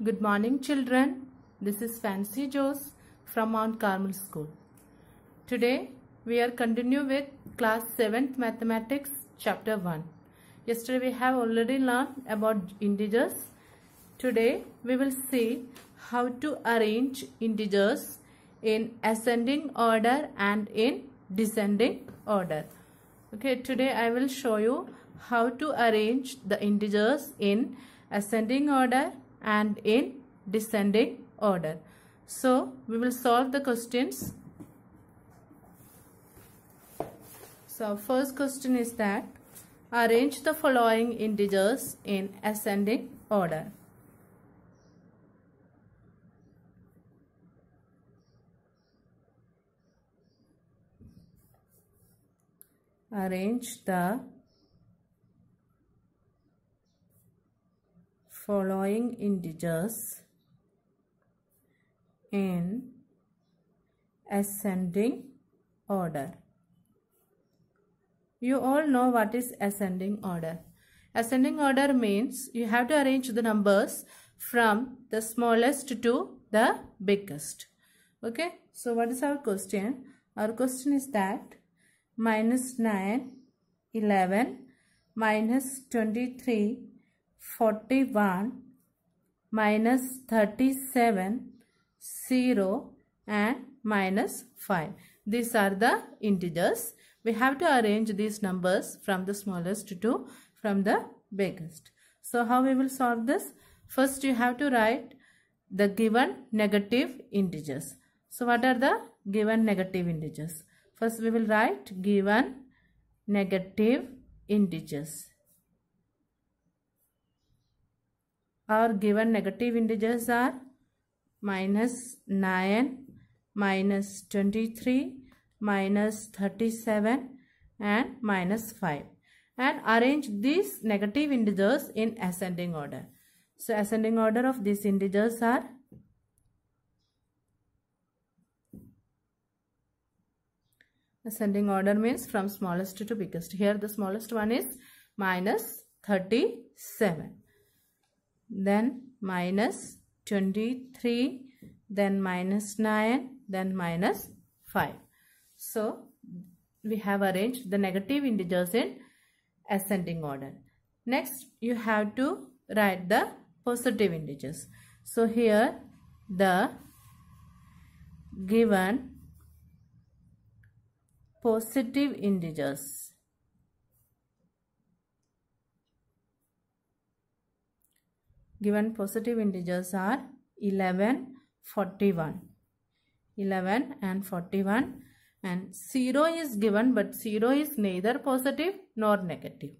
Good morning, children. This is Fancy Jose from Mount Carmel School. Today we are continue with class 7th mathematics chapter 1. Yesterday we have already learned about integers. Today we will see how to arrange integers in ascending order and in descending order. Okay, today I will show you how to arrange the integers in ascending order and in descending order. So we will solve the questions. So first question is that arrange the following integers in ascending order. Arrange the following integers in ascending order. You all know what is ascending order. Ascending order means you have to arrange the numbers from the smallest to the biggest. Okay, so what is our question? Our question is that -9, 11, -23, 41, -37, 0 and -5. These are the integers. We have to arrange these numbers from the smallest to from the biggest. So how we will solve this? First you have to write the given negative integers. So what are the given negative integers? First we will write given negative integers. Our given negative integers are -9, -23, -37 and -5. And arrange these negative integers in ascending order. So ascending order of these integers are ascending order means from smallest to biggest. Here the smallest one is -37. Then -23, then -9, then -5. So we have arranged the negative integers in ascending order. Next you have to write the positive integers. So here the given positive integers. Given positive integers are 11, 41. 11 and 41, and 0 is given, but 0 is neither positive nor negative.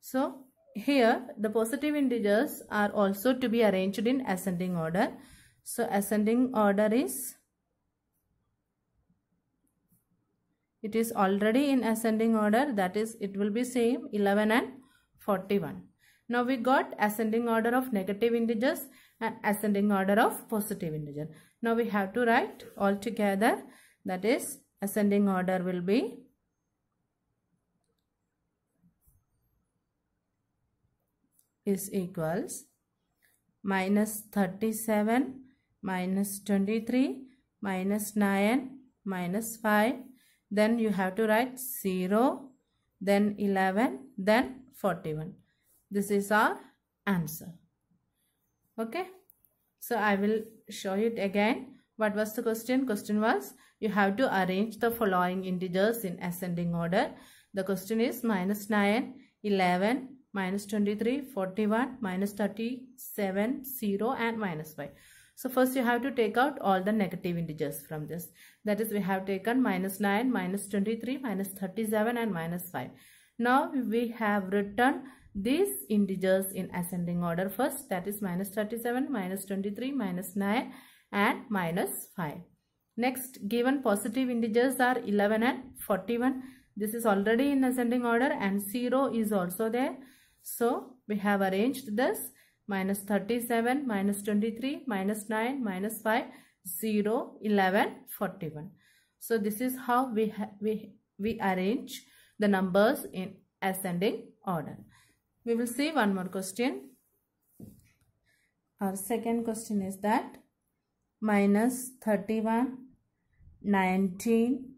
So here the positive integers are also to be arranged in ascending order. So ascending order is, it is already in ascending order, that is it will be same 11 and 41. Now we got ascending order of negative integers and ascending order of positive integer. Now we have to write all together, that is ascending order will be is equals -37, -23, -9, -5. Then you have to write 0, then 11, then 41. This is our answer. Okay. So I will show it again. What was the question? Question was you have to arrange the following integers in ascending order. The question is -9, 11, -23, 41, -37, 0 and -5. So first you have to take out all the negative integers from this. That is we have taken -9, -23, -37 and -5. Now we have written these integers in ascending order first, that is -37, -23, -9 and -5. Next given positive integers are 11 and 41. This is already in ascending order and 0 is also there. So we have arranged this -37, -23, -9, -5, 0, 11, 41. So this is how we arrange the numbers in ascending order. We will see one more question. Our second question is that minus 31, 19,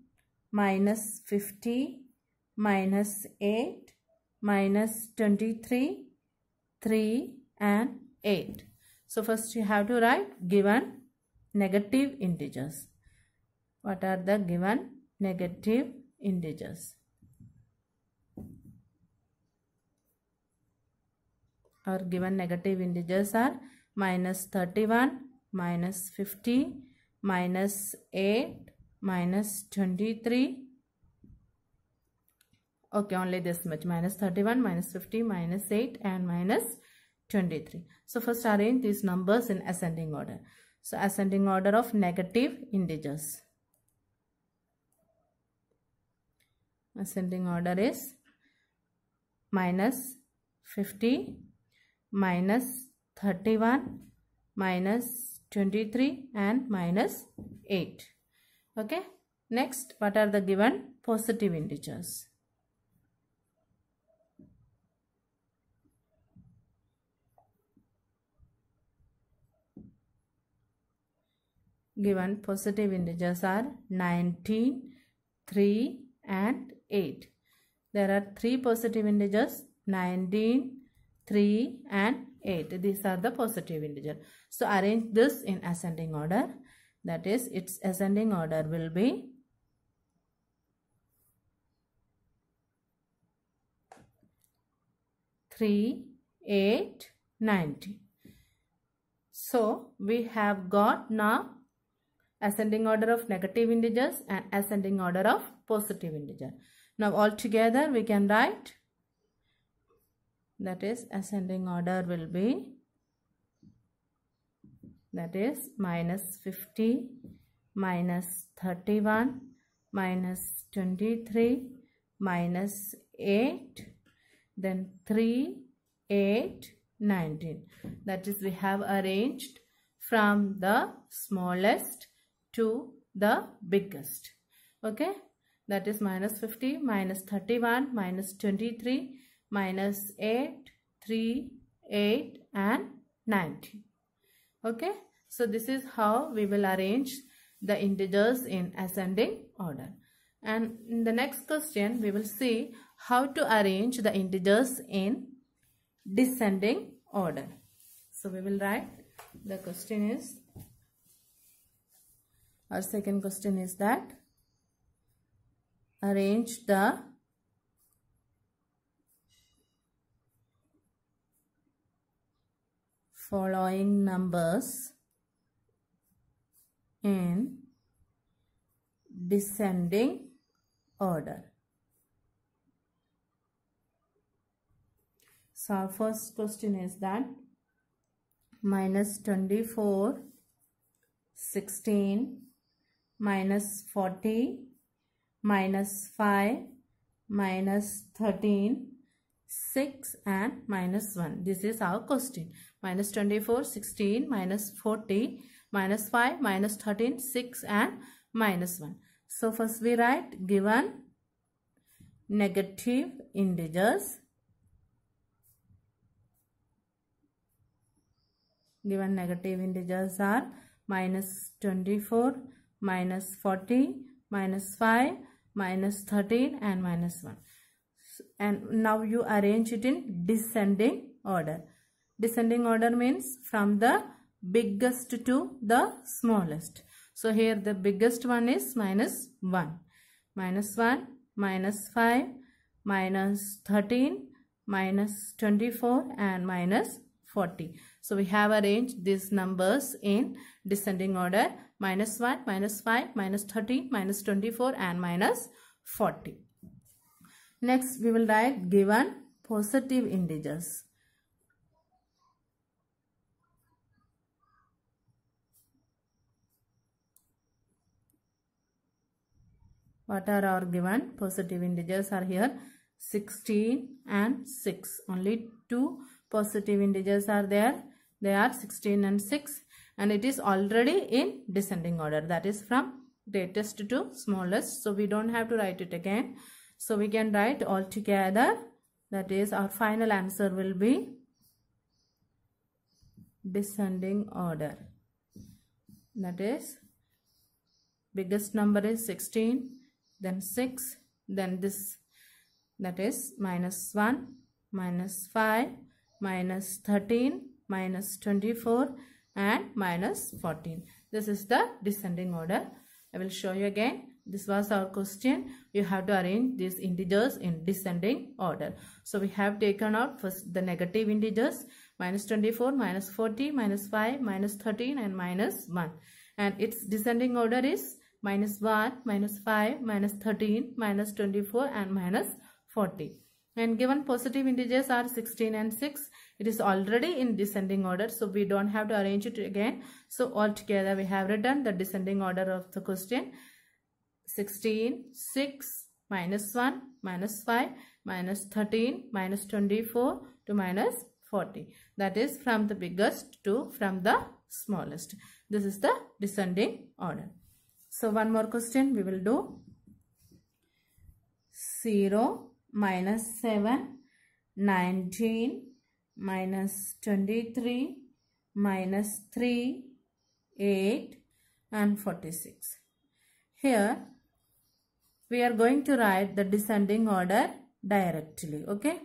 minus 50, minus 8, minus 23, 3 and 8. So first you have to write given negative integers. What are the given negative integers? Our given negative integers are minus 31, minus 50, minus 8, minus 23. Okay, only this much. Minus 31, minus 50, minus 8 and minus 23. So first arrange these numbers in ascending order. So ascending order of negative integers. Ascending order is minus 50, minus 31, minus 23 and minus 8. Okay. Next, what are the given positive integers? Given positive integers are 19, 3 and 8. There are 3 positive integers, 19, 3 and 8. These are the positive integers. So arrange this in ascending order. That is, its ascending order will be 3, 8, 19. So we have got now ascending order of negative integers and ascending order of positive integer. Now all together we can write, that is ascending order will be, that is minus 50, minus 31, minus 23, minus 8, then 3, 8, 19. That is, we have arranged from the smallest to the biggest. Okay, that is minus 50, minus 31, minus 23, minus 8, 3, 8 and 19. Okay, so this is how we will arrange the integers in ascending order. And in the next question we will see how to arrange the integers in descending order. So we will write, the question is, our second question is that arrange the following numbers in descending order. So our first question is that minus 24, 16, minus 40, minus 5, minus 13, 6 and minus 1. This is our question. Minus 24, 16, minus 40, minus 5, minus 13, 6 and minus 1. So first we write given negative integers. Given negative integers are minus 24, minus 40, minus 5, minus 13 and minus 1. And now you arrange it in descending order. Descending order means from the biggest to the smallest. So here the biggest one is minus 1. Minus 1, minus 5, minus 13, minus 24 and minus 40. So we have arranged these numbers in descending order: minus 1, minus 5, minus 13, minus 24 and minus 40. Next we will write given positive integers. What are our given positive integers are here? 16 and 6. Only two positive integers are there. They are 16 and 6, and it is already in descending order, that is from greatest to smallest. So we don't have to write it again. So we can write all together, that is our final answer will be descending order. That is, biggest number is 16, then 6, then this, that is minus 1, minus 5, minus 13, minus 24 and minus 14. This is the descending order. I will show you again. This was our question. You have to arrange these integers in descending order. So we have taken out first the negative integers, minus 24, minus 40, minus 5, minus 13 and minus 1. And its descending order is minus 1, minus 5, minus 13, minus 24 and minus 40. And given positive integers are 16 and 6. It is already in descending order, so we don't have to arrange it again. So altogether we have written the descending order of the question. 16, 6, minus 1, minus 5, minus 13, minus 24 to minus 40. That is from the biggest to from the smallest. This is the descending order. So one more question we will do. 0, minus 7, 19, minus 23, minus 3, 8 and 46. Here we are going to write the descending order directly. Okay,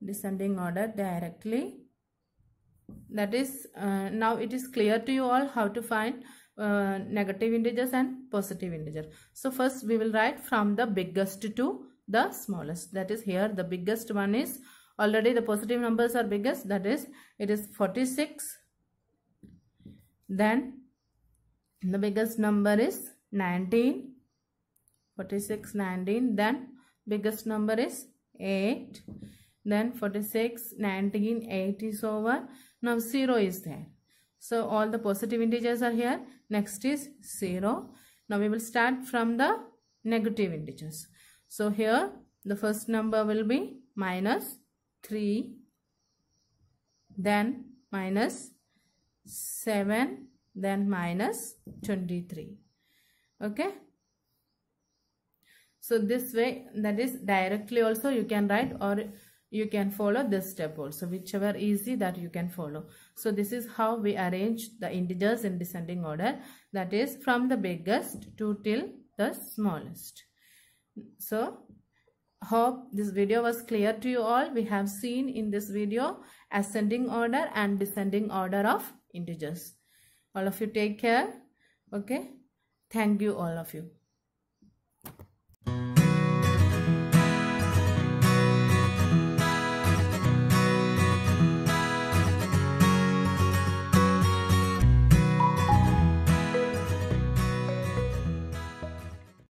descending order directly. That is, now it is clear to you all how to find negative integers and positive integers. So first we will write from the biggest to the smallest. That is, here the biggest one is, already the positive numbers are biggest, that is, it is 46. Then the biggest number is 19. 46, 19. Then biggest number is 8. Then 46, 19, 8 is over. Now 0 is there. So all the positive integers are here. Next is 0. Now we will start from the negative integers. So here the first number will be minus 3. Then minus 7. Then minus 23. Okay. So this way, that is directly also you can write, or you can follow this step also, whichever easy that you can follow. So this is how we arrange the integers in descending order, that is from the biggest to till the smallest. So hope this video was clear to you all. We have seen in this video ascending order and descending order of integers. All of you take care. Okay. Thank you all of you.